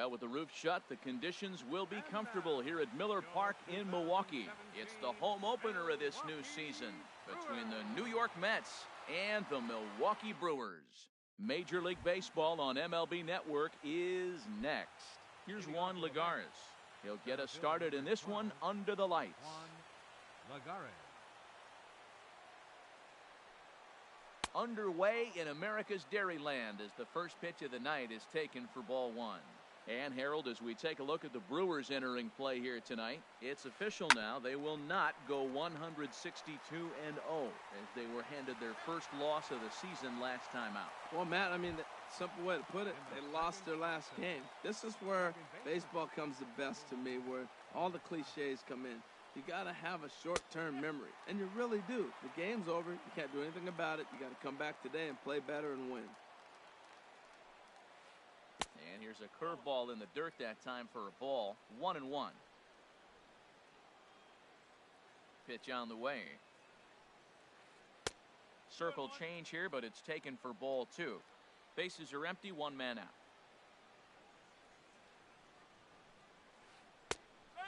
Well, with the roof shut, the conditions will be comfortable here at Miller Park in Milwaukee. It's the home opener of this new season between the New York Mets and the Milwaukee Brewers. Major League Baseball on MLB Network is next. Here's Juan Lagares. He'll get us started in this one under the lights. Underway in America's Dairyland as the first pitch of the night is taken for ball one. And Harold, as we take a look at the Brewers entering play here tonight, it's official now. They will not go 162-0 as they were handed their first loss of the season last time out. Well, Matt, I mean, the simple way to put it, they lost their last game. This is where baseball comes the best to me, where all the cliches come in. You got to have a short-term memory, and you really do. The game's over. You can't do anything about it. You got to come back today and play better and win. And here's a curveball in the dirt that time for a ball. 1-1. Pitch on the way. Circle change here, but it's taken for ball two. Bases are empty, one man out.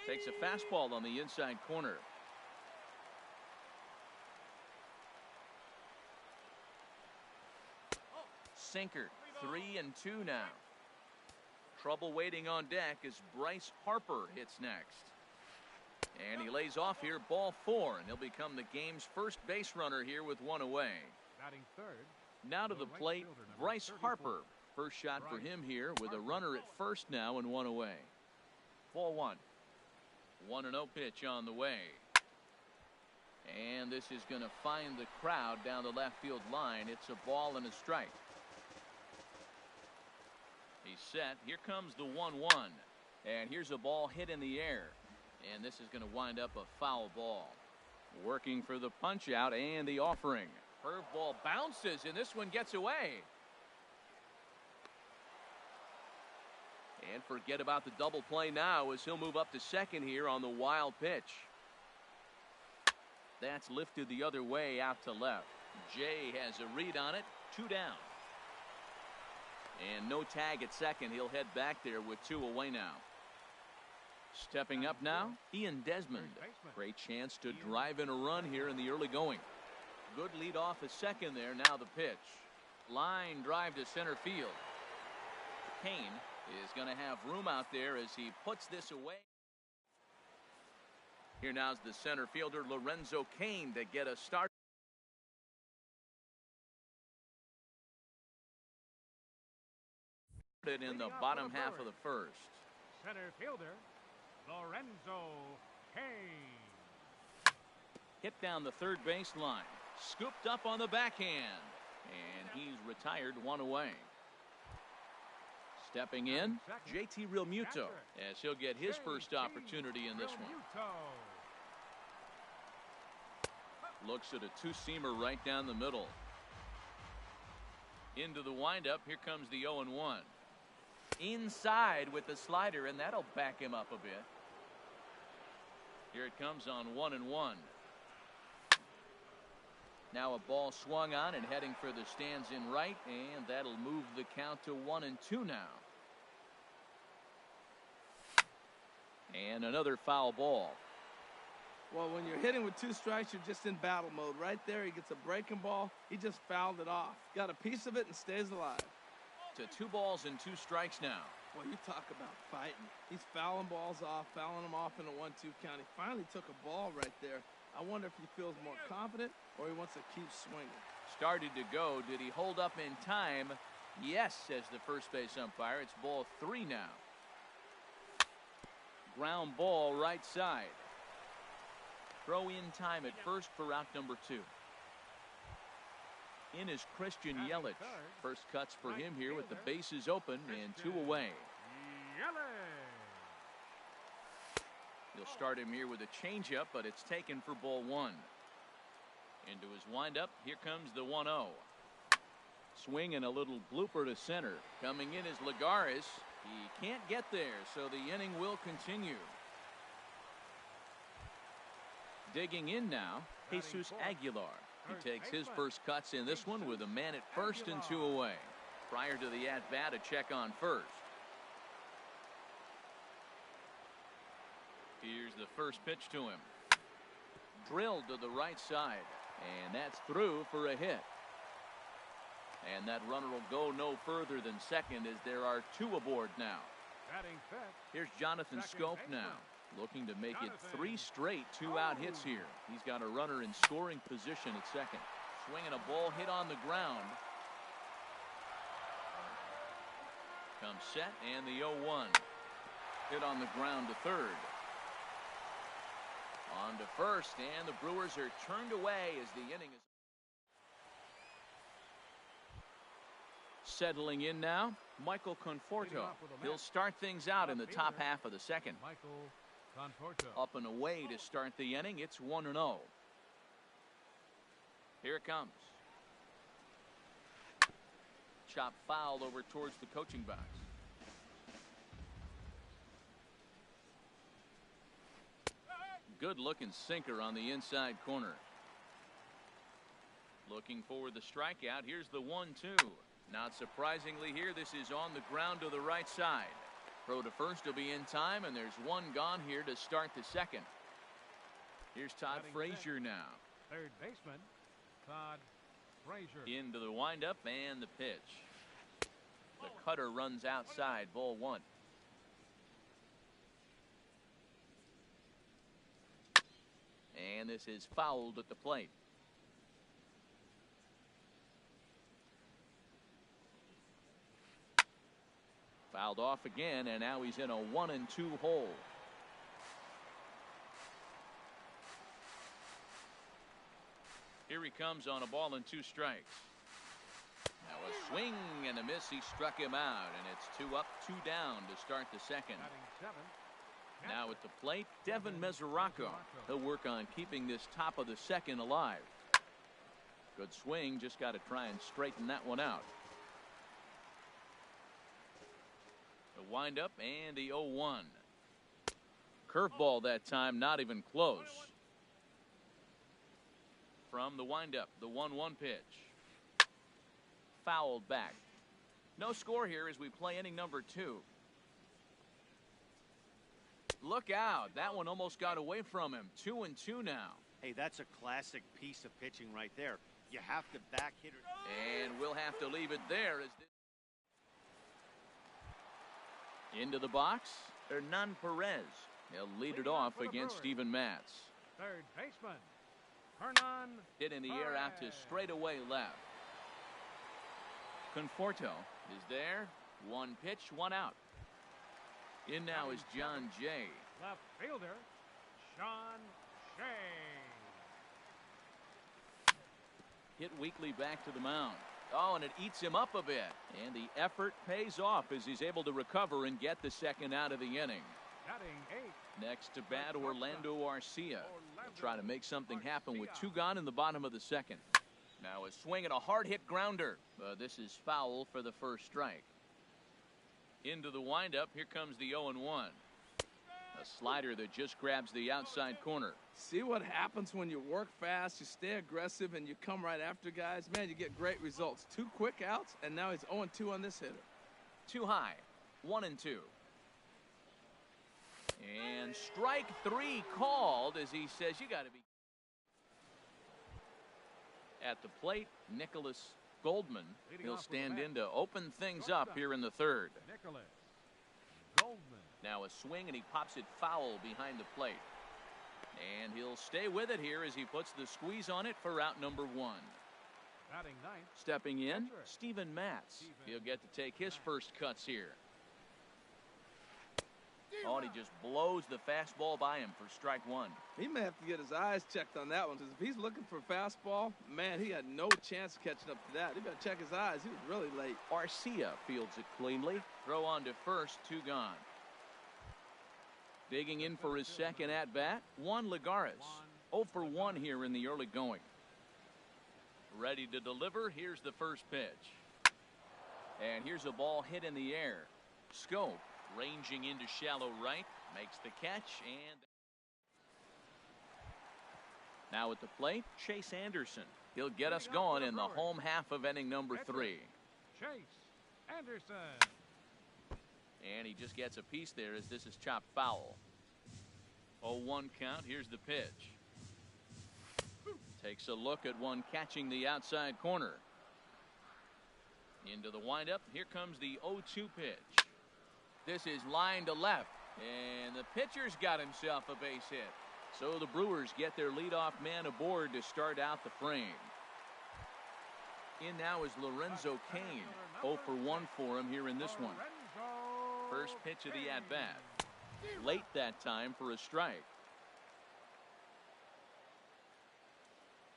Takes a fastball on the inside corner. Sinker. 3-2 now. Trouble waiting on deck as Bryce Harper hits next. And he lays off here, ball four, and he'll become the game's first base runner here with one away. Now to the plate, Bryce Harper. First shot for him here with a runner at first now and one away. Ball one. 1-0 pitch on the way. And this is going to find the crowd down the left field line. It's a ball and a strike. He's set. Here comes the 1-1. And here's a ball hit in the air. And this is going to wind up a foul ball. Working for the punch out and the offering. Curveball bounces, and this one gets away. And forget about the double play now as he'll move up to second here on the wild pitch. That's lifted the other way out to left. Jay has a read on it. 2 down. And no tag at second. He'll head back there with 2 away now. Stepping up now, Ian Desmond. Great chance to drive in a run here in the early going. Good lead off at second there. Now the pitch. Line drive to center field. Kane is going to have room out there as he puts this away. Here now's the center fielder Lorenzo Cain to get a start. In the bottom half of the first. Center fielder Lorenzo Cain. Hit down the third baseline. Scooped up on the backhand. And he's retired, one away. Stepping in, JT Realmuto, as he'll get his first opportunity in this one. Looks at a two-seamer right down the middle. Into the windup, here comes the 0-1. Inside with the slider, and that'll back him up a bit. Here it comes on 1-1. Now a ball swung on and heading for the stands in right, and that'll move the count to 1-2 now. And another foul ball. Well, when you're hitting with 2 strikes, you're just in battle mode. Right there, he gets a breaking ball. He just fouled it off. Got a piece of it and stays alive. To 2 balls and 2 strikes now. Well, you talk about fighting. He's fouling balls off, fouling them off in a 1-2 count. He finally took a ball right there. I wonder if he feels more confident or he wants to keep swinging. Started to go. Did he hold up in time? Yes, says the first base umpire. It's ball 3 now. Ground ball right side. Throw in time at first for out number 2. In is Christian Yelich. First cuts for him here with the bases open and 2 away. He'll start him here with a changeup, but it's taken for ball 1. Into his windup, here comes the 1-0. Swing and a little blooper to center. Coming in is Lagares. He can't get there, so the inning will continue. Digging in now, Jesus Aguilar. He takes his first cuts in this one with a man at first and 2 away. Prior to the at-bat, a check on first. Here's the first pitch to him. Drilled to the right side. And that's through for a hit. And that runner will go no further than second as there are two aboard now. Here's Jonathan Scope now, looking to make it 3 straight 2-out hits here. He's got a runner in scoring position at second. Swinging a ball hit on the ground. Comes set and the 0-1. Hit on the ground to third. On to first, and the Brewers are turned away as the inning is settling in now. Michael Conforto. He'll start things out in the top half of the second. Up and away to start the inning. It's 1-0. Here it comes. Chop foul over towards the coaching box. Good looking sinker on the inside corner. Looking for the strikeout. Here's the 1-2. Not surprisingly here, this is on the ground to the right side. Throw to first will be in time, and there's one gone here to start the second. Here's Todd Frazier now. Third baseman, Todd Frazier. Into the windup and the pitch. The cutter runs outside, ball 1. And this is fouled at the plate. Fouled off again, and now he's in a 1-2 hole. Here he comes on a ball and 2 strikes. Now a swing and a miss. He struck him out, and it's 2 up, 2 down to start the second. Now at the plate, Devin Mesoraco. He'll work on keeping this top of the second alive. Good swing, just got to try and straighten that one out. The windup and the 0-1. Curveball that time, not even close. From the windup, the 1-1 pitch. Fouled back. No score here as we play inning number 2. Look out. That one almost got away from him. 2-2 now. Hey, that's a classic piece of pitching right there. You have to back hitter. And we'll have to leave it there. As into the box, Hernan Perez. He'll lead it off against Steven Matz. Third baseman, Hernan. Hit in the air out to straightaway left. Conforto is there. 1 pitch, 1 out. In now is John Jay. Left fielder, Sean Shea. Hit weakly back to the mound. Oh, and it eats him up a bit. And the effort pays off as he's able to recover and get the second out of the inning. Batting 8. Next to bat, Orlando Arcia. He'll try to make something happen with 2 gone in the bottom of the second. Now a swing and a hard hit grounder. This is foul for the first strike. Into the windup, here comes the 0-1. A slider that just grabs the outside corner. See what happens when you work fast, you stay aggressive, and you come right after guys? Man, you get great results. 2 quick outs, and now he's 0-2 on this hitter. Too high. 1-2. And strike 3 called as he says you got to be. At the plate, Nicholas Goldman. He'll stand in to open things up here in the third. Nicholas Goldman. Now a swing, and he pops it foul behind the plate. And he'll stay with it here as he puts the squeeze on it for out number 1. Batting 9th. Stepping in, Steven Matz. He'll get to take his first cuts here. Oh, and he just blows the fastball by him for strike 1. He may have to get his eyes checked on that one, because if he's looking for a fastball, man, he had no chance of catching up to that. He better check his eyes. He was really late. Arcia fields it cleanly. Throw on to first, 2 gone. Digging in for his second at-bat, Juan Lagares. 0 for 1 here in the early going. Ready to deliver. Here's the first pitch. And here's a ball hit in the air. Scope ranging into shallow right. Makes the catch. And now at the plate, Chase Anderson. He'll get us going in the home half of inning number 3. Chase Anderson. And he just gets a piece there as this is chopped foul. 0-1 count. Here's the pitch. Takes a look at one catching the outside corner. Into the windup. Here comes the 0-2 pitch. This is line to left. And the pitcher's got himself a base hit. So the Brewers get their leadoff man aboard to start out the frame. In now is Lorenzo Cain. 0 for 1 for him here in this one. First pitch of the at-bat. Late that time for a strike.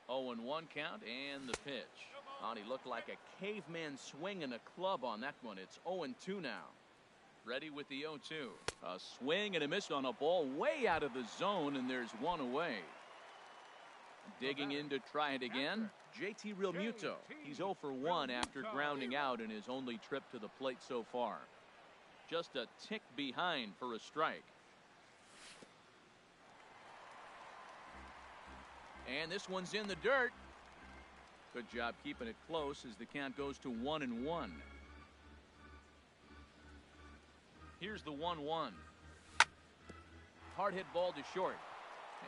0-1 count and the pitch. Oh, he looked like a caveman swinging a club on that one. It's 0-2 now. Ready with the 0-2. A swing and a miss on a ball way out of the zone, and there's one away. Digging in to try it again, JT Realmuto. He's 0 for 1 after grounding out in his only trip to the plate so far. Just a tick behind for a strike. And this one's in the dirt. Good job keeping it close as the count goes to 1-1. Here's the 1-1. Hard hit ball to short.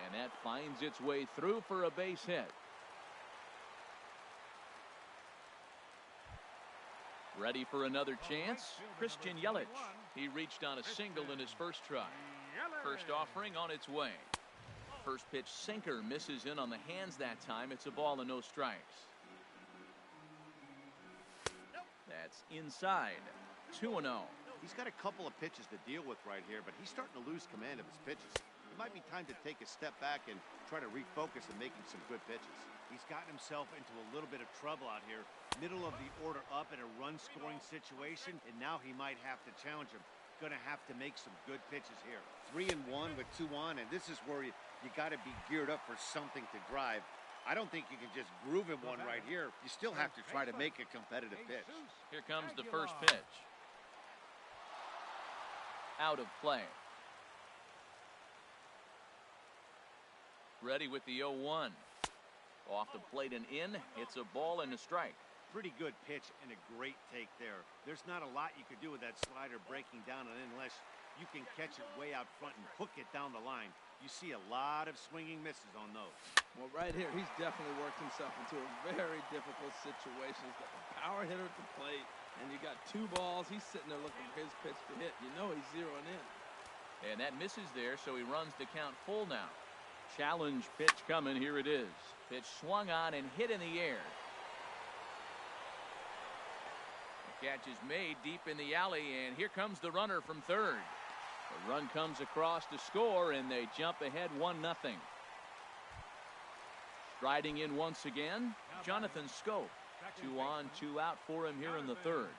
And that finds its way through for a base hit. Ready for another chance? Christian Yelich. He reached on a single in his first try. First offering on its way. First pitch sinker misses in on the hands that time. It's a ball and no strikes. That's inside. 2-0. He's got a couple of pitches to deal with right here, but he's starting to lose command of his pitches. It might be time to take a step back and try to refocus and making some good pitches. He's gotten himself into a little bit of trouble out here. Middle of the order up in a run-scoring situation, and now he might have to challenge him. Going to have to make some good pitches here. 3-1 with 2 on, and this is where you got to be geared up for something to drive. I don't think you can just groove him one right here. You still have to try to make a competitive pitch. Here comes the first pitch. Out of play. Ready with the 0-1. Off the plate and in. It's a ball and a strike. Pretty good pitch and a great take there. There's not a lot you could do with that slider breaking down and in unless you can catch it way out front and hook it down the line. You see a lot of swinging misses on those. Well, right here, he's definitely worked himself into a very difficult situation. He's got the power hitter at the plate, and you got 2 balls. He's sitting there looking for his pitch to hit. You know he's zeroing in. And that misses there, so he runs the count full now. Challenge pitch coming. Here it is. Pitch swung on and hit in the air. The catch is made deep in the alley, and here comes the runner from third. The run comes across to score, and they jump ahead 1-0. Striding in once again, Jonathan Scope. 2 on, 2 out for him here in the third.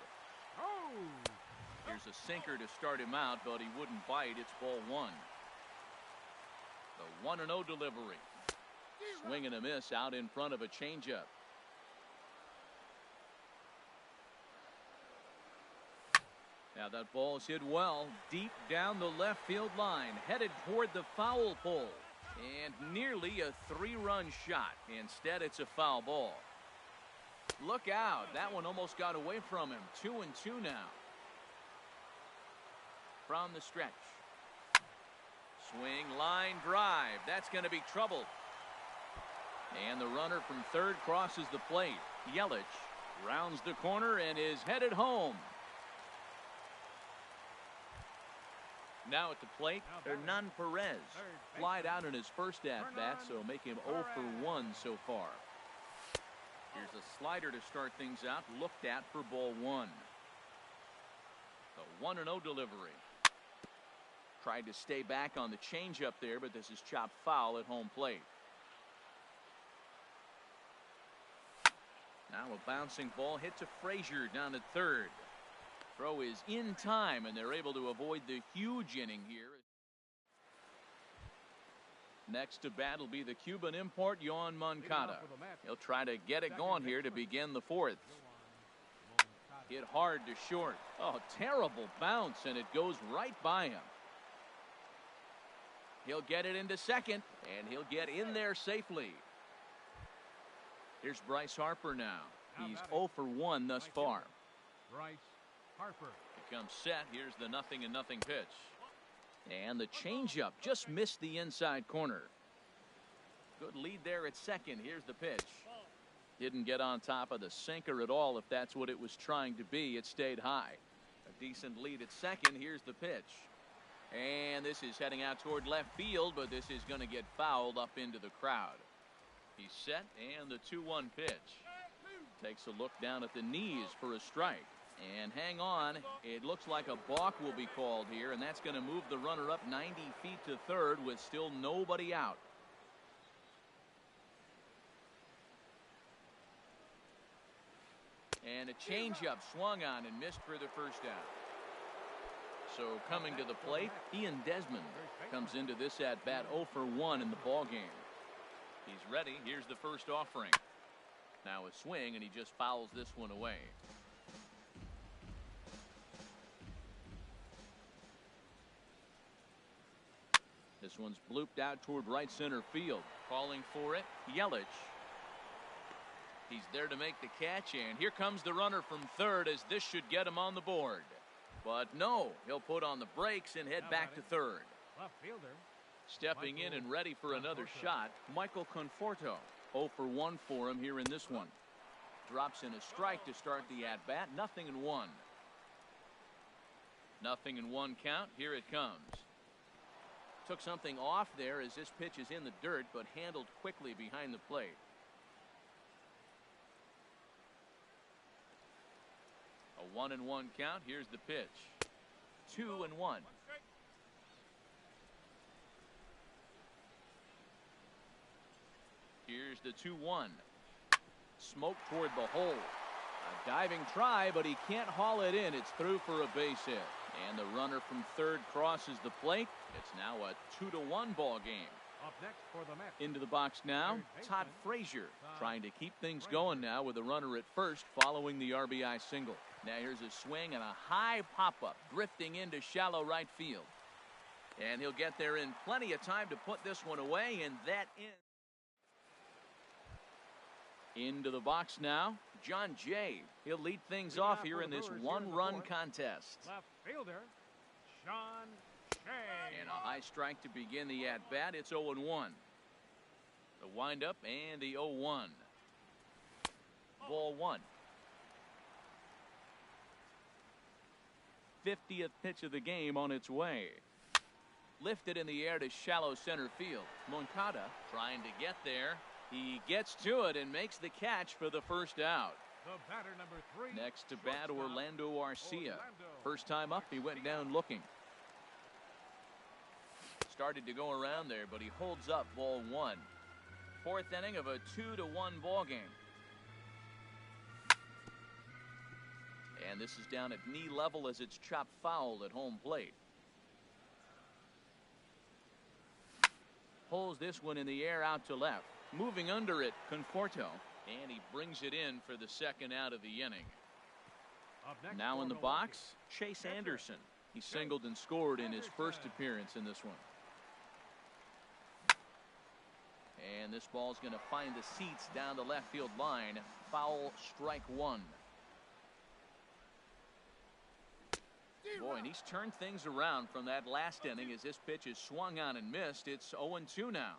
Here's a sinker to start him out, but he wouldn't bite. It's ball 1. The 1-0 delivery. Swing and a miss out in front of a changeup. Now that ball's hit well, deep down the left field line, headed toward the foul pole. And nearly a 3-run shot. Instead, it's a foul ball. Look out. That one almost got away from him. 2-2 now. From the stretch. Swing, line, drive. That's going to be trouble. And the runner from third crosses the plate. Yelich rounds the corner and is headed home. Now at the plate, Hernan Perez. Flied out in his first at-bat, so make him 0 for 1 so far. Here's a slider to start things out, looked at for ball 1. The 1-0 delivery. Tried to stay back on the changeup there, but this is chopped foul at home plate. Now a bouncing ball hit to Frazier down at third. Throw is in time, and they're able to avoid the huge inning here. Next to bat will be the Cuban import, Yoan Moncada. He'll try to get it going here to begin the fourth. Hit hard to short. Oh, terrible bounce, and it goes right by him. He'll get it into second, and he'll get in there safely. Here's Bryce Harper now. He's 0 for 1 thus far. Bryce Harper. He comes set. Here's the 0-0 pitch. And the changeup just missed the inside corner. Good lead there at second. Here's the pitch. Didn't get on top of the sinker at all, if that's what it was trying to be. It stayed high. A decent lead at second. Here's the pitch. And this is heading out toward left field, but this is going to get fouled up into the crowd. He's set, and the 2-1 pitch. Takes a look down at the knees for a strike. And hang on, it looks like a balk will be called here, and that's going to move the runner up 90 feet to third with still nobody out. And a changeup swung on and missed for the first out. So coming to the plate, Ian Desmond comes into this at-bat 0 for 1 in the ballgame. He's ready. Here's the first offering. Now a swing, and he just fouls this one away. This one's blooped out toward right center field. Calling for it, Yelich. He's there to make the catch, and here comes the runner from third, as this should get him on the board. But no, he'll put on the brakes and head back to third. Left fielder. Stepping in and ready for another shot, Michael Conforto. 0 for 1 for him here in this one. Drops in a strike to start the at-bat. 0-1. 0-1 count. Here it comes. Took something off there as this pitch is in the dirt, but handled quickly behind the plate. A 1-1 count. Here's the pitch. 2-1. Here's the 2-1. Smoke toward the hole. A diving try, but he can't haul it in. It's through for a base hit. And the runner from third crosses the plate. It's now a 2-1 ball game. Up next for the Mets. Into the box now, Todd Frazier trying to keep things going now with a runner at first following the RBI single. Now here's a swing and a high pop-up drifting into shallow right field. And he'll get there in plenty of time to put this one away, and that into the box now, John Jay. He'll lead things off here in this one-run contest. Left fielder, Sean Shea. And a high strike to begin the at-bat. It's 0-1. The windup and the 0-1. Ball one. 50th pitch of the game on its way. Lifted in the air to shallow center field. Moncada trying to get there. He gets to it and makes the catch for the first out. The batter number 3. Next to bat, Orlando Arcia. First time up, he went down looking. Started to go around there, but he holds up ball one. Fourth inning of a 2-1 ball game. And this is down at knee level as it's chopped foul at home plate. Pulls this one in the air out to left. Moving under it, Conforto. And he brings it in for the second out of the inning. Now in the box, Chase Anderson. He singled and scored in his first appearance in this one. And this ball's going to find the seats down the left field line. Foul, strike one. Boy, and he's turned things around from that last inning as this pitch is swung on and missed. It's 0-2 now.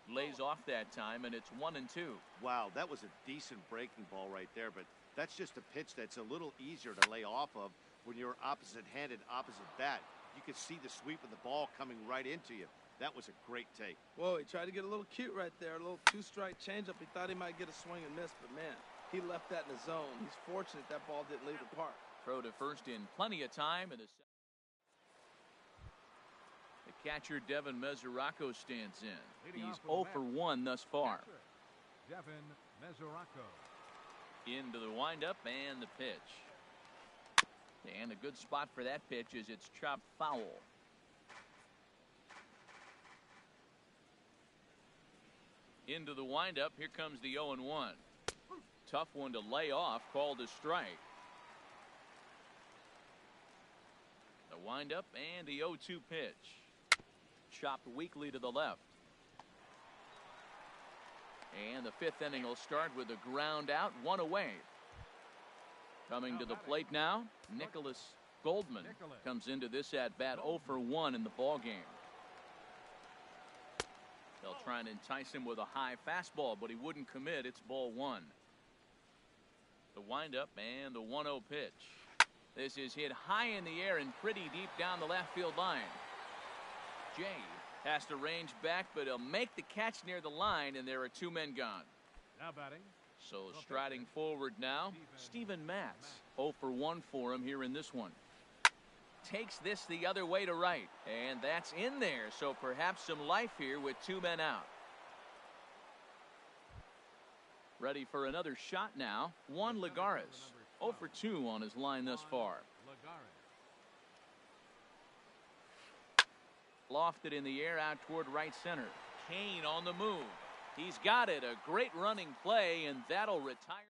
Lays off that time, and it's 1-2. Wow, that was a decent breaking ball right there, but that's just a pitch that's a little easier to lay off of when you're opposite-handed, opposite bat. You could see the sweep of the ball coming right into you. That was a great take. Whoa, he tried to get a little cute right there, a little two-strike changeup. He thought he might get a swing and miss, but man, he left that in the zone. He's fortunate that ball didn't leave the park. Throw to first in plenty of time. And the catcher, Devin Mesoraco, stands in. He's 0 for 1 thus far. Devin Mesoraco. Into the windup and the pitch. And a good spot for that pitch is it's chopped foul. Into the windup. Here comes the 0-1. Tough one to lay off, called a strike. The windup and the 0-2 pitch. Chopped weakly to the left. And the fifth inning will start with a ground out, one away. Coming to the plate now, Nicholas Goldman comes into this at-bat 0 for 1 in the ball game. They'll try and entice him with a high fastball, but he wouldn't commit. It's ball 1. The windup and the 1-0 pitch. This is hit high in the air and pretty deep down the left field line. Jay has to range back, but he'll make the catch near the line, and there are 2 men gone. Now batting. So striding forward now, Steven Matz. 0 for 1 for him here in this one. Takes this the other way to right, and that's in there, so perhaps some life here with 2 men out. Ready for another shot now, Juan Lagares. 0 for 2 on his line thus far. Lofted in the air out toward right center. Kane on the move. He's got it. A great running play, and that'll retire.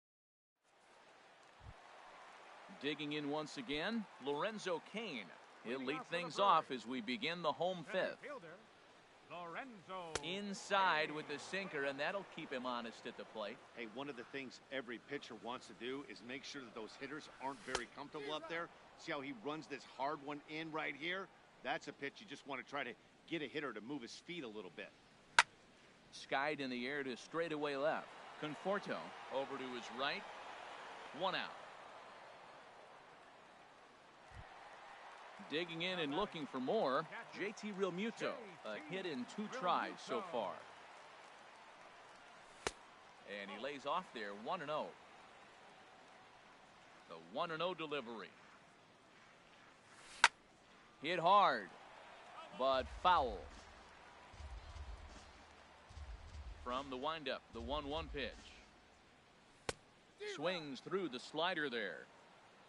Digging in once again, Lorenzo Kane. He'll lead things off as we begin the home 5th. Inside with the sinker, and that'll keep him honest at the plate. Hey, one of the things every pitcher wants to do is make sure that those hitters aren't very comfortable up there. See how he runs this hard one in right here? That's a pitch you just want to try to get a hitter to move his feet a little bit. Skied in the air to straightaway left. Conforto over to his right. 1 out. Digging in and looking for more, JT Realmuto. A hit in 2 tries so far. And he lays off there, 1-0. The 1-0 delivery. Hit hard, but foul. From the windup, the 1-1 pitch. Swings through the slider there.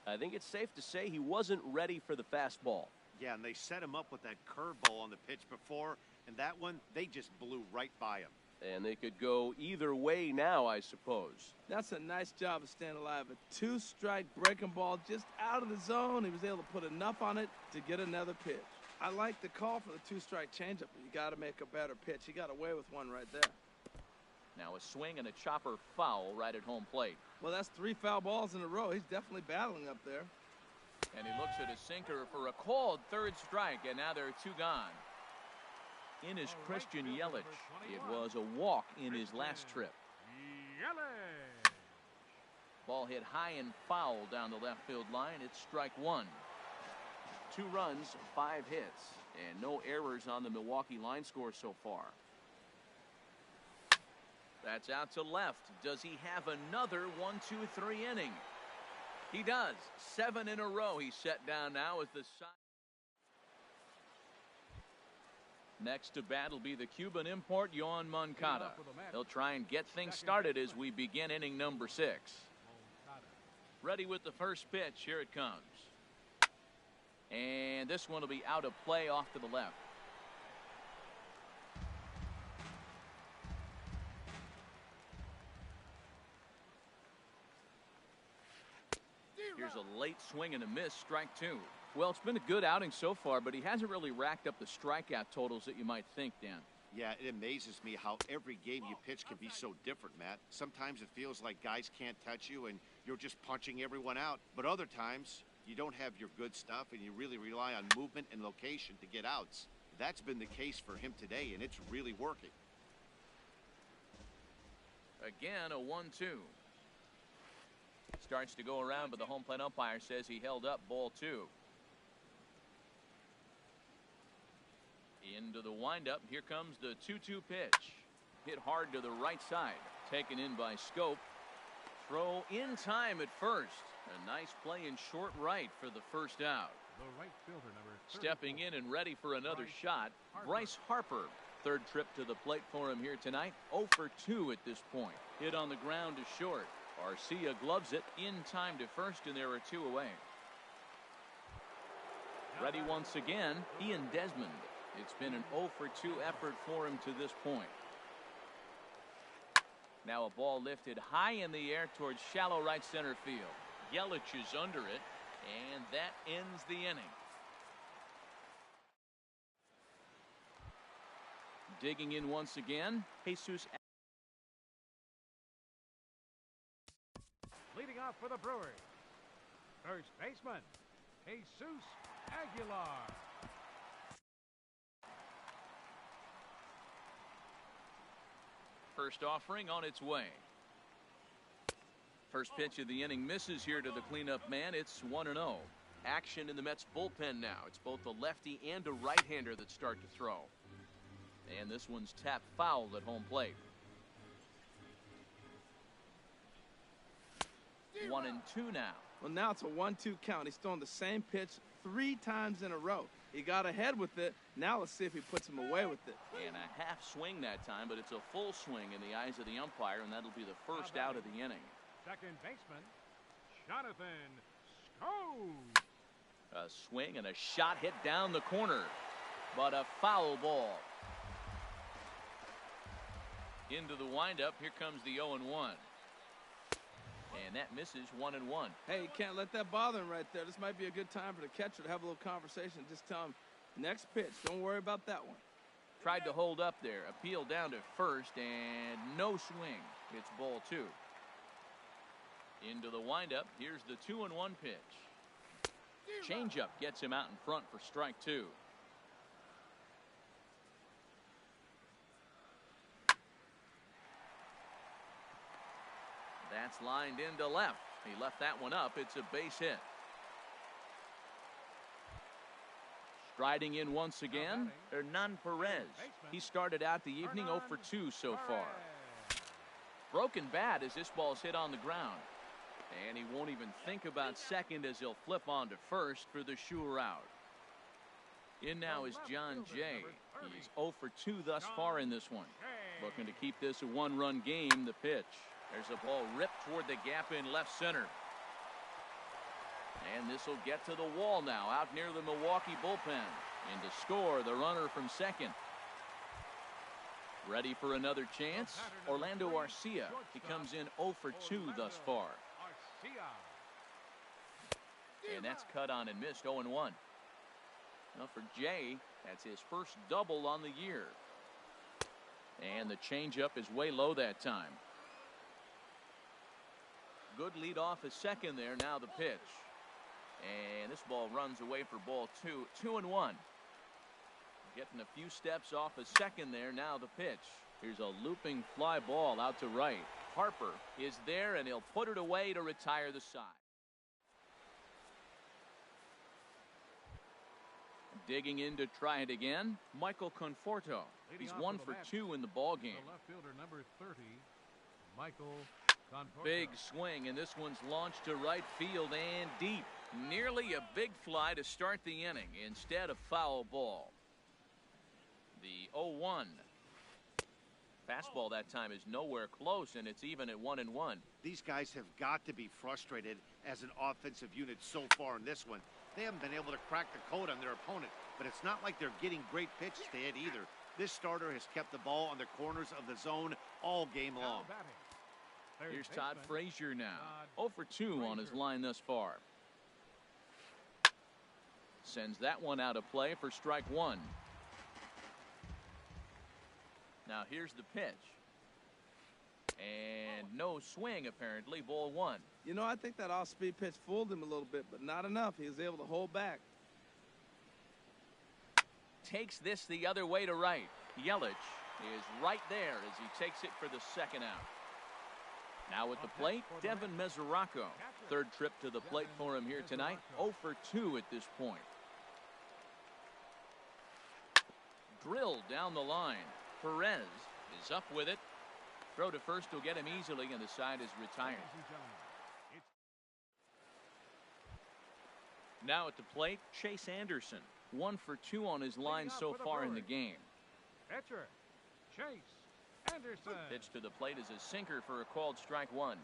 I think it's safe to say he wasn't ready for the fastball. Yeah, and they set him up with that curveball on the pitch before, and that one, they just blew right by him. And they could go either way now, I suppose. That's a nice job of staying alive. A 2-strike breaking ball just out of the zone. He was able to put enough on it to get another pitch. I like the call for the 2-strike changeup, but you got to make a better pitch. He got away with one right there. Now a swing and a chopper foul right at home plate. Well, that's 3 foul balls in a row. He's definitely battling up there. And he looks at a sinker for a called 3rd strike, and now there are 2 gone. In is Christian Yelich. It was a walk in his last trip. Ball hit high and foul down the left field line. It's strike 1. 2 runs, 5 hits, and no errors on the Milwaukee line score so far. That's out to left. Does he have another 1-2-3 inning? He does. 7 in a row. He's set down now as the side. Next to bat will be the Cuban import, Yoan Moncada. He'll try and get things started as we begin inning number 6. Ready with the first pitch. Here it comes. And this one will be out of play off to the left. Here's a late swing and a miss, strike 2. Well, it's been a good outing so far, but he hasn't really racked up the strikeout totals that you might think, Dan. Yeah, it amazes me how every game you pitch can be so different, Matt. Sometimes it feels like guys can't touch you and you're just punching everyone out. But other times, you don't have your good stuff and you really rely on movement and location to get outs. That's been the case for him today, and it's really working. Again, a 1-2. Starts to go around, but the home plate umpire says he held up ball 2. Into the windup. Here comes the 2-2 pitch. Hit hard to the right side. Taken in by Scope. Throw in time at first. A nice play in short right for the first out. The right fielder, number 34. Stepping in and ready for another shot, Bryce Harper. 3rd trip to the plate for him here tonight. 0 for 2 at this point. Hit on the ground to short. Arcia gloves it in time to first, and there are 2 away. Ready once again, Ian Desmond. It's been an 0 for 2 effort for him to this point. Now a ball lifted high in the air towards shallow right center field. Yelich is under it, and that ends the inning. Digging in once again, Jesus. Leading off for the Brewers, first baseman, Jesus Aguilar. First offering on its way. First pitch of the inning misses here to the cleanup man. It's 1-0. Action in the Mets bullpen now. It's both a lefty and a right-hander that start to throw. And this one's tapped foul at home plate. 1-2 now. Well, now it's a 1-2 count. He's throwing the same pitch 3 times in a row. He got ahead with it. Now let's see if he puts him away with it. And a half swing that time, but it's a full swing in the eyes of the umpire, and that'll be the first out of the inning. Second baseman, Jonathan Schoen. A swing and a shot hit down the corner, but a foul ball. Into the windup, here comes the 0-1. And that misses 1-1. Hey, you can't let that bother him right there. This might be a good time for the catcher to have a little conversation. Just tell him, next pitch, don't worry about that one. Tried to hold up there. Appeal down to first, and no swing. It's ball 2. Into the windup, here's the 2-1 pitch. Changeup gets him out in front for strike 2. That's lined into left. He left that one up. It's a base hit. Striding in once again, Hernan Perez. He started out the evening 0 for 2 so far. Broken bat as this ball's hit on the ground. And he won't even think about second as he'll flip on to first for the sure out. In now is John Jay. He's 0 for 2 thus far in this one. Looking to keep this a 1-run game. The pitch. There's a ball ripped toward the gap in left center. And this will get to the wall now, out near the Milwaukee bullpen. And to score, the runner from second. Ready for another chance? Orlando Arcia. He comes in 0 for 2 thus far. And that's cut on and missed, 0-1. Now for Jay, that's his first double on the year. And the changeup is way low that time. Good lead off at second there. Now the pitch. And this ball runs away for ball 2. 2-1. Getting a few steps off a second there. Now the pitch. Here's a looping fly ball out to right. Harper is there, and he'll put it away to retire the side. Digging in to try it again, Michael Conforto. He's 1 for 2 in the ball game. The left fielder, number 30, Michael Conforto. Big swing, and this one's launched to right field and deep. Nearly a big fly to start the inning instead of foul ball. The 0-1. Fastball that time is nowhere close, and it's even at 1-1. These guys have got to be frustrated as an offensive unit so far in this one. They haven't been able to crack the code on their opponent, but it's not like they're getting great pitches to hit either. This starter has kept the ball on the corners of the zone all game long. Here's Todd Frazier now. 0 for 2 on his line thus far. Sends that one out of play for strike 1. Now here's the pitch. And no swing, apparently. Ball 1. You know, I think that off-speed pitch fooled him a little bit, but not enough. He was able to hold back. Takes this the other way to right. Yelich is right there as he takes it for the second out. Now at the plate, Devin Mesoraco. Third trip to the plate for him here tonight. 0 for 2 at this point. Drilled down the line. Perez is up with it. Throw to first will get him easily, and the side is retired. Now at the plate, Chase Anderson. 1 for 2 on his line so far in the game. Pitcher, Chase Anderson. Pitch to the plate is a sinker for a called strike 1.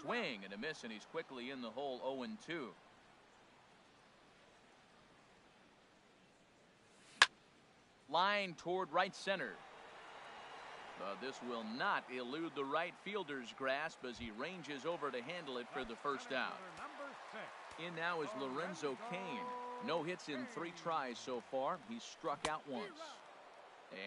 Swing and a miss, and he's quickly in the hole. 0-2. Line toward right center. This will not elude the right fielder's grasp as he ranges over to handle it for the first out. In now is Lorenzo Cain. No hits in 3 tries so far. He's struck out once.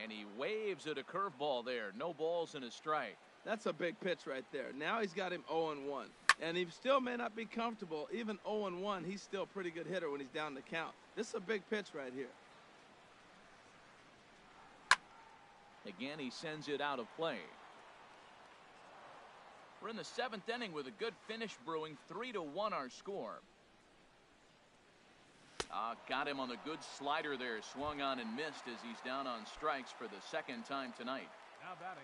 And he waves at a curveball there. No balls and a strike. That's a big pitch right there. Now he's got him 0-1. And he still may not be comfortable. Even 0-1, he's still a pretty good hitter when he's down the count. This is a big pitch right here. Again, he sends it out of play. We're in the 7th inning with a good finish brewing. 3-1 our score. Got him on the good slider there. Swung on and missed as he's down on strikes for the 2nd time tonight. Now batting,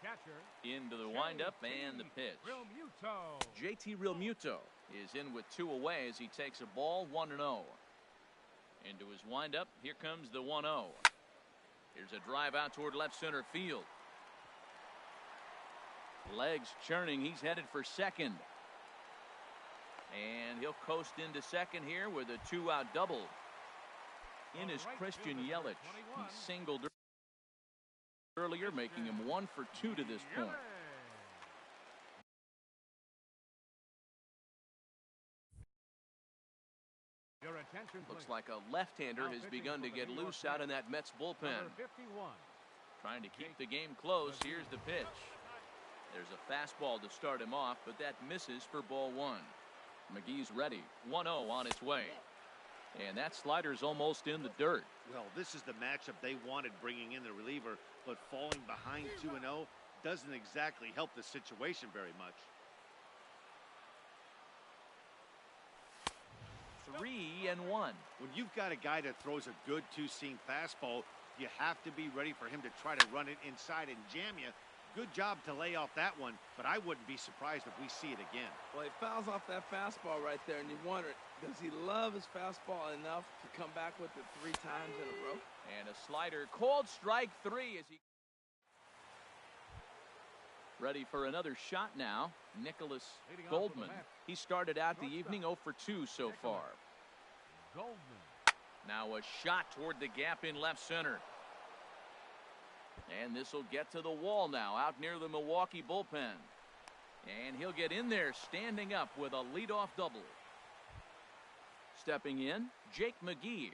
catcher. Into the windup and the pitch. JT Realmuto is in with 2 away as he takes a ball 1-0. Into his windup. Here comes the 1-0. Here's a drive out toward left center field. Legs churning. He's headed for second. And he'll coast into second here with a 2-out double. In is Christian Yelich. He singled earlier, making him 1 for 2 to this point. Looks like a left-hander has begun to get loose out in that Mets bullpen. Trying to keep the game close. Here's the pitch. There's a fastball to start him off, but that misses for ball 1. McGee's ready. 1-0 on its way. And that slider's almost in the dirt. Well, this is the matchup they wanted, bringing in the reliever, but falling behind 2-0 doesn't exactly help the situation very much. 3-1. When you've got a guy that throws a good two-seam fastball, you have to be ready for him to try to run it inside and jam you. Good job to lay off that one, but I wouldn't be surprised if we see it again. Well, he fouls off that fastball right there, and you wonder, does he love his fastball enough to come back with it 3 times in a row? And a slider, called strike 3 as he ready for another shot now. Nicholas Goldman. He started out the evening 0 for 2 so far. Now a shot toward the gap in left center. And this will get to the wall now, out near the Milwaukee bullpen. And he'll get in there standing up with a leadoff double. Stepping in, Jake McGee.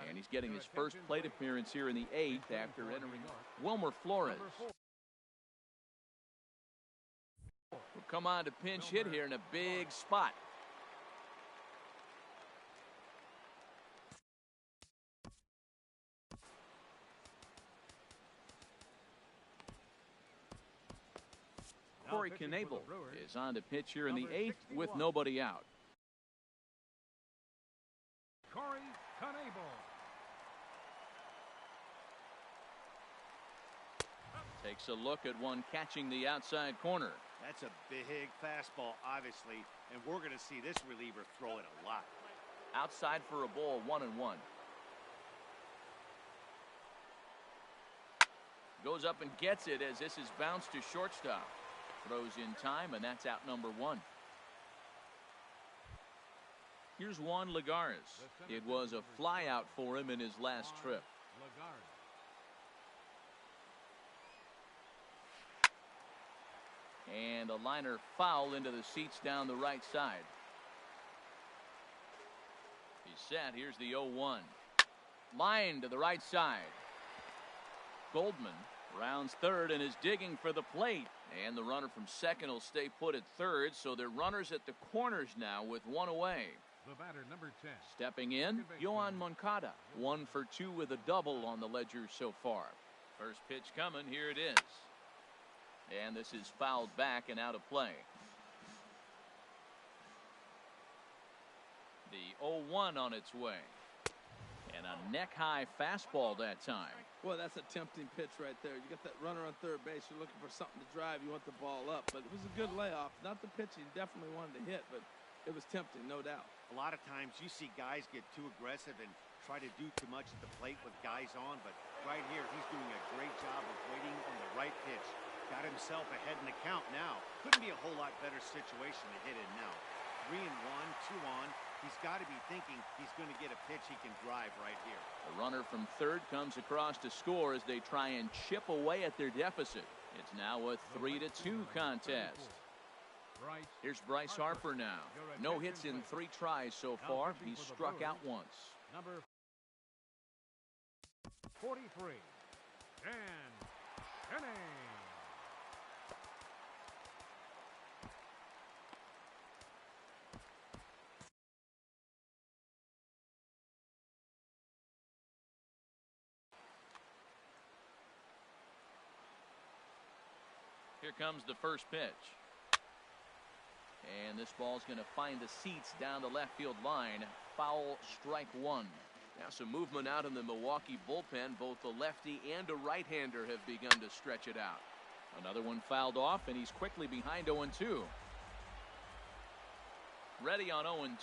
And he's getting his first plate appearance here in the 8th after entering Wilmer Flores. Will come on to pinch hit here in a big spot. Corey Knebel is on to pitch here in the 8th with nobody out. Corey Knebel. Takes a look at one catching the outside corner. That's a big fastball, obviously, and we're going to see this reliever throw it a lot. Outside for a ball, 1-1. Goes up and gets it as this is bounced to shortstop. Throws in time, and that's out number 1. Here's Juan Lagares. It was a flyout for him in his last trip. And a liner foul into the seats down the right side. He's set. Here's the 0-1. Line to the right side. Goldman rounds third and is digging for the plate. And the runner from second will stay put at third. So they're runners at the corners now with 1 away. The batter, number 10. Stepping in, Yohan Moncada. 1 for 2 with a double on the ledger so far. First pitch coming. Here it is. And this is fouled back and out of play. The 0-1 on its way. And a neck-high fastball that time. Well, that's a tempting pitch right there. You got that runner on third base. You're looking for something to drive. You want the ball up. But it was a good layoff. Not the pitch he definitely wanted to hit, but it was tempting, no doubt. A lot of times you see guys get too aggressive and try to do too much at the plate with guys on, but right here he's doing a great job of waiting on the right pitch. Got himself ahead in the count now. Couldn't be a whole lot better situation to hit in now. 3-1, 2 on. He's got to be thinking he's going to get a pitch he can drive right here. The runner from third comes across to score as they try and chip away at their deficit. It's now a 3-2 contest. Here's Bryce Harper now. No hits in 3 tries so far. He's struck out once. Number 43, Dan Henning. Here comes the first pitch. And this ball's going to find the seats down the left field line. Foul, strike 1. Now some movement out in the Milwaukee bullpen. Both the lefty and a right-hander have begun to stretch it out. Another one fouled off, and he's quickly behind 0-2. Ready on 0-2.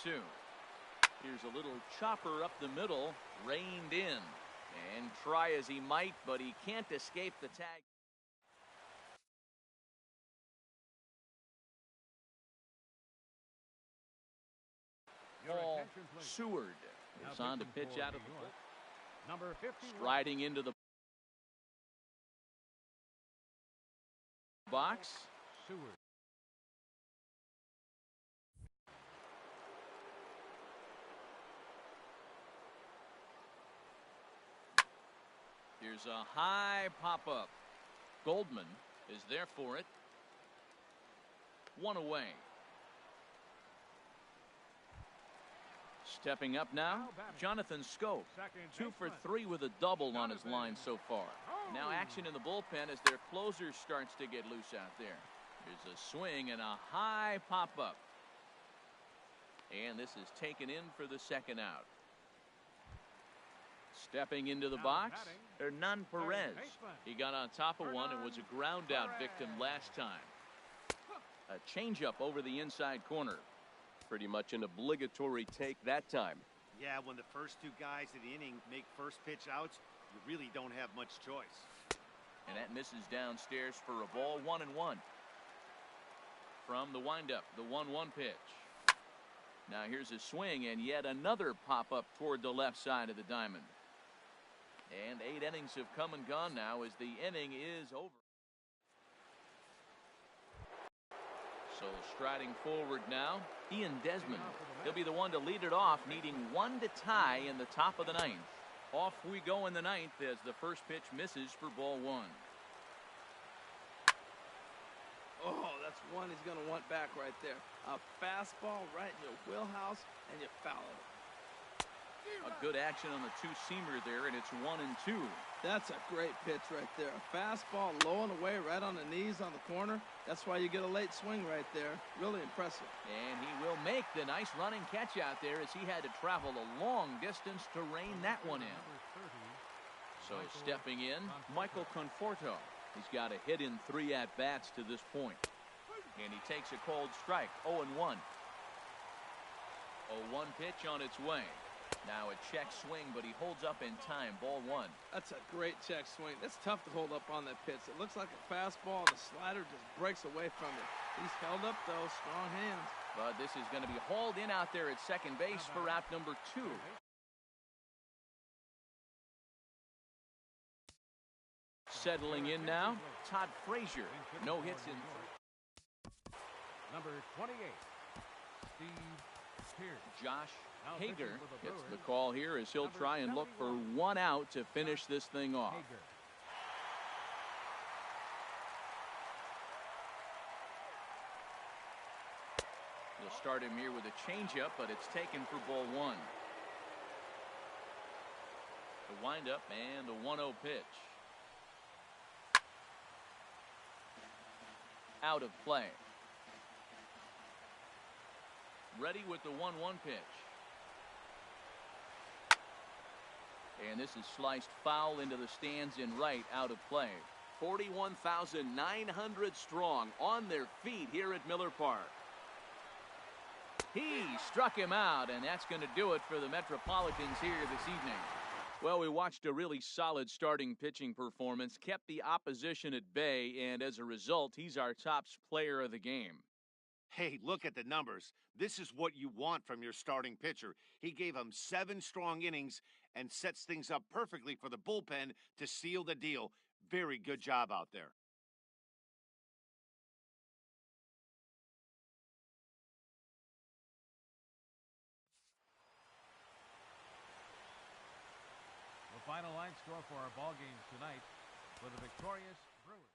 Here's a little chopper up the middle, reined in. And try as he might, but he can't escape the tag. Paul Seward is on to pitch out of the Number 50, striding into the box. Seward. Here's a high pop-up. Goldman is there for it. 1 away. Stepping up now, Jonathan Scope. 2 for 3 with a double on his line so far. Now action in the bullpen as their closer starts to get loose out there. Here's a swing and a high pop-up. And this is taken in for the second out. Stepping into the box, Hernan Perez. He got on top of one and was a ground-out victim last time. A changeup over the inside corner. Pretty much an obligatory take that time. Yeah, when the first 2 guys of the inning make first pitch outs, you really don't have much choice. And that misses downstairs for a ball. 1-1. From the windup, the 1-1 pitch. Now here's a swing and yet another pop-up toward the left side of the diamond. And 8 innings have come and gone now as the inning is over. So striding forward now, Ian Desmond. He'll be the one to lead it off, needing 1 to tie in the top of the 9th. Off we go in the 9th as the first pitch misses for ball 1. Oh, that's one he's going to want back right there. A fastball right in your wheelhouse, and you foul it. A good action on the 2-seamer there, and it's 1-2. That's a great pitch right there. A fastball low and away right on the knees on the corner. That's why you get a late swing right there. Really impressive. And he will make the nice running catch out there as he had to travel a long distance to rein that one in. So stepping in, Michael Conforto. He's got a hit in 3 at-bats to this point. And he takes a cold strike, 0-1. 0-1 pitch on its way. Now a check swing, but he holds up in time. Ball 1. That's a great check swing. That's tough to hold up on that pitch. It looks like a fastball, and the slider just breaks away from it. He's held up, though. Strong hands. But this is going to be hauled in out there at second base for out number 2. Settling in now, Todd Frazier. No hits in. Number 28, Steve Pierce. Josh Hager gets the call here as he'll try and look for 1 out to finish this thing off. He'll start him here with a changeup, but it's taken for ball 1. The windup and the 1-0 pitch. Out of play. Ready with the 1-1 pitch. And this is sliced foul into the stands in right, out of play. 41,900 strong on their feet here at Miller Park. He struck him out, and that's going to do it for the Metropolitans here this evening. Well, we watched a really solid starting pitching performance, kept the opposition at bay, and as a result, he's our top player of the game. Hey, look at the numbers. This is what you want from your starting pitcher. He gave him 7 strong innings and sets things up perfectly for the bullpen to seal the deal. Very good job out there. final line score for our ball games tonight for the victorious Brewers.